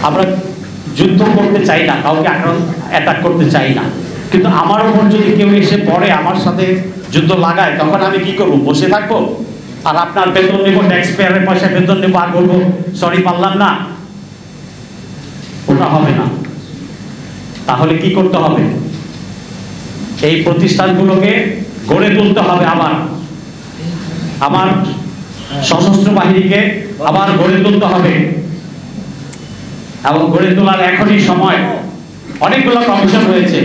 আমরা যুদ্ধ করতে চাই না, কাউকে অ্যাটাক করতে চাই না, কিন্তু আমার উপর যদি কেউ এসে পড়ে আমার সাথে যুদ্ধ লাগায়, তখন আমি কি করবো? বসে থাকবো আর আপনার বেতন নেবো, ট্যাক্স পেয়ারের পয়সা বেতন নেবো আর বলবো সরি পারলাম না? ওটা হবে না। তাহলে কি করতে হবে? এই প্রতিষ্ঠানগুলোকে গড়ে তুলতে হবে, আমার সশস্ত্র বাহিনীকে আবার গড়ে তুলতে হবে। এবং গড়ে তোলার এখনই সময়। অনেকগুলো কমিশন হয়েছে,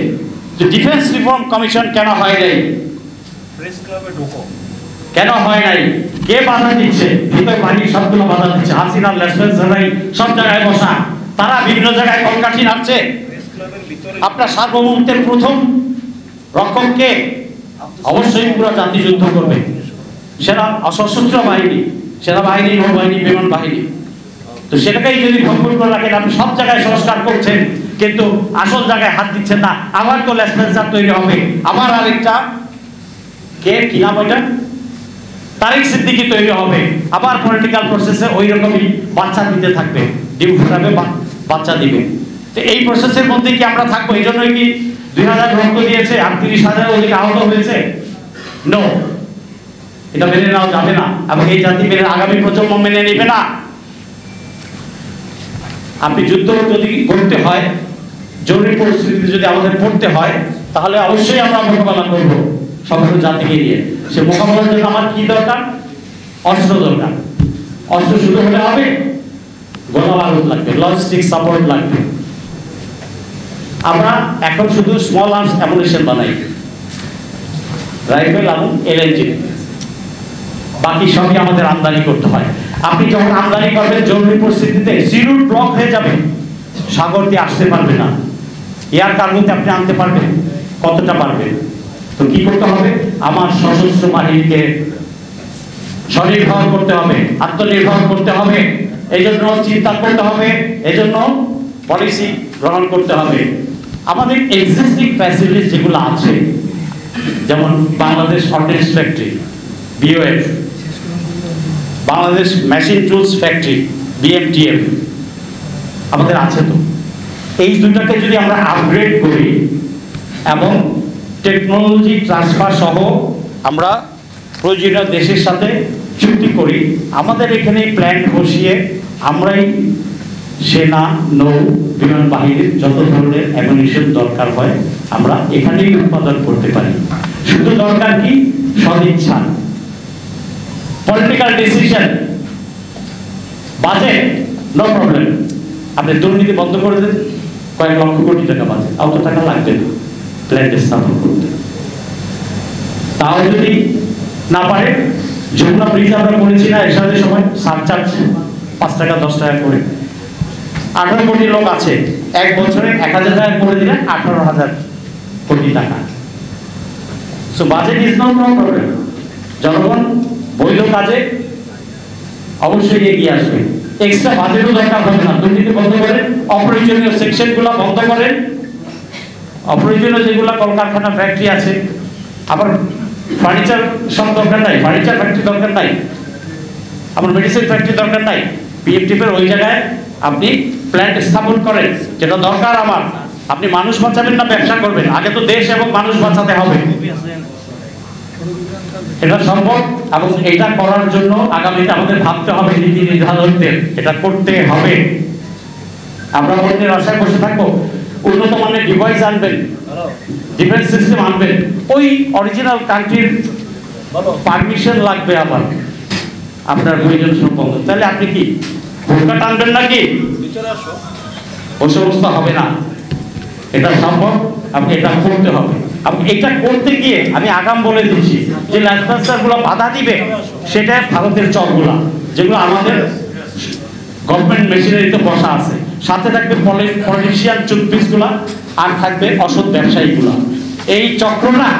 ডিফেন্স রিফর্ম কমিশন কেন হয় নাই? কেন হয় নাই? কে বাধা দিচ্ছে? ভিতর বাহিনীর সবগুলো বাধা দিচ্ছে। হাসিনার লেসপেন্স সব জায়গায় বসা, তারা বিভিন্ন জায়গায় কলকাঠি নাড়ছে। আপনার সার্বভৌমত্বের প্রথম রক্ষক কে? অবশ্যই পুরো জাতি যুদ্ধ করবে। সেনা সশস্ত্র বাহিনী, সেনাবাহিনী, নৌবাহিনী, বিমান বাহিনী। তো সেটাকেই যদি ভঙ্গুর করে রাখেন, আপনি সব জায়গায় সংস্কার করছেন কিন্তু আসল জায়গায় হাত দিচ্ছেন না। আবার তো লেসপেন্সার তৈরি হবে, আবার আরেকটা কে কি নাম ওইটা তারিক সিদ্দিকী তৈরি হবে, আবার পলিটিক্যাল প্রসেসে ওই রকমই বাচ্চা দিতে থাকবে, ডিম ফুটাবে বাচ্চা দিবে। তো এই প্রসেসের মধ্যে কি আমরা থাকবো? এই জন্যই কি 2000 রক্ত দিয়েছে, 38,000 অধিক আহত হয়েছে? নো, এটা মেনে নেওয়া যাবে না এবং এই জাতি মেনে, আগামী প্রজন্ম মেনে নেবে না। আপনি যুদ্ধ যদি করতে হয়, জরুরি পরিস্থিতিতে যদি আমাদের পড়তে হয়, তাহলে অবশ্যই আমরা মোকাবেলা করবো সমগ্র জাতিকে নিয়ে। সে মোকাবেলার জন্য আমার কি দরকার? অস্ত্র দরকার। অস্ত্র শুধু হলে হবে? গোলা বারুদ লাগবে, লজিস্টিক সাপোর্ট লাগবে। আমরা এখন শুধু স্মল আর্মস অ্যামুনিশন বানাই, রাইফেল এবং এলএনজি, বাকি সবই আমাদের আমদানি করতে হয়। আপনি যখন আমদানি করবেন জরুরি পরিস্থিতিতে সি রুট ব্লক হয়ে যাবে, সাগর দিয়ে আসতে পারবে না। এয়ার কার্গোতে আপনি আনতে পারবেন? কতটা পারবেন? তো কি করতে হবে? আমার সশস্ত্র বাহিনীকে স্বনির্ভর করতে হবে, আত্মনির্ভর করতে হবে। এই জন্য চিন্তা করতে হবে, এই জন্য পলিসি গ্রহণ করতে হবে। আমাদের এক্সিস্টিং ফ্যাসিলিটিস যেগুলো আছে, যেমন Bangladesh ordinance factory BOF, Bangladesh machine tools factory BMTF আমাদের আছে। তো এই দুটাকে যদি আমরা আপগ্রেড করি এবং টেকনোলজি ট্রান্সফার সহ আমরা প্রয়োজনীয় দেশের সাথে চুক্তি করি, আমাদের এখানে প্ল্যান্ট বসিয়ে আমরাই সেনা, নৌ, বিমান বাহিনীর যত ধরনের অ্যামিউনিশন দরকার হয় আমরা এখানেই উৎপাদন করতে পারি। শুধু দরকার কি? সদিচ্ছা, political decision, budget, no problem. আপনি দুর্নীতি বন্ধ করে দেন, কয়েক লক্ষ কোটি টাকা বাজেট, অত টাকা লাগবে না প্ল্যান্ট স্থাপন করতে। তাও যদি না পারে, যমুনা ব্রিজ আমরা করেছি না এরশাদের সময়, সারচার্জ 5 টাকা 10 টাকা করে, 18 কোটি লোক আছে, এক বছরে 1000 টাকা করে দিলে 18,000 কোটি টাকা। So budget is not know problem. জনগণ বৈধ কাজে অবশ্যই এগিয়ে আসবে। এক্সট্রা বাজেটও দরকার হবে না। দুর্নীতি বন্ধ করেন, অপ্রয়োজনীয় সেকশনগুলো বন্ধ করেন, অপ্রয়োজনীয় যেগুলো কলকারখানা ফ্যাক্টরি আছে, আবার ফার্নিচার সব দরকার নাই, ফার্নিচার ফ্যাক্টরি দরকার নাই, আমার মেডিসিন ফ্যাক্টরি দরকার নাই। BMTF-এর ওই জায়গায় আপনি প্ল্যান্ট স্থাপন করেন, যেটা দরকার আমার। আপনি মানুষ বাঁচাবেন না ব্যবসা করবেন? আগে তো দেশ এবং মানুষ বাঁচাতে হবে, এটা সম্ভব। এবং এটা করার জন্য আগামীতে আমাদের ভাবতে হবে, নীতি নির্ধারকদের এটা করতে হবে। আমরা অন্যের আশায় বসে থাকবো? উন্নত মানের ডিভাইস আনবেন, ডিফেন্স সিস্টেম আনবেন, ওই অরিজিনাল কান্ট্রির পারমিশন লাগবে আবার আপনার প্রয়োজন সম্পন্ন। তাহলে আপনি কি ভোটটা টানবেন নাকি? ও সমস্ত হবে না। এটা সম্ভব, আপনি এটা করতে হবে। আপনি এটা করতে গিয়ে আমি আগাম বলে দিচ্ছি যে ল্যান্ডমাস্টারগুলো বাধা দিবে, সেটা ভারতের চরগুলা, যেগুলো আমাদের গভর্নমেন্ট মেশিনারিতে বসা আছে। সাথে থাকবে পলিটিশিয়ান চুপপিসগুলা, আর থাকবে অসৎ ব্যবসায়ীগুলা। এই চক্রটা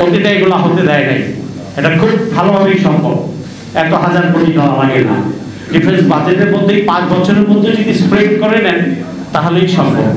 অতীতে এগুলা হতে দেয় নাই। এটা খুব ভালোভাবেই সম্ভব, এত হাজার কোটি টাকা লাগে না। ডিফেন্স বাজেটের মধ্যেই 5 বছরের মধ্যে যদি স্প্রেড করে নেন তাহলেই সম্ভব।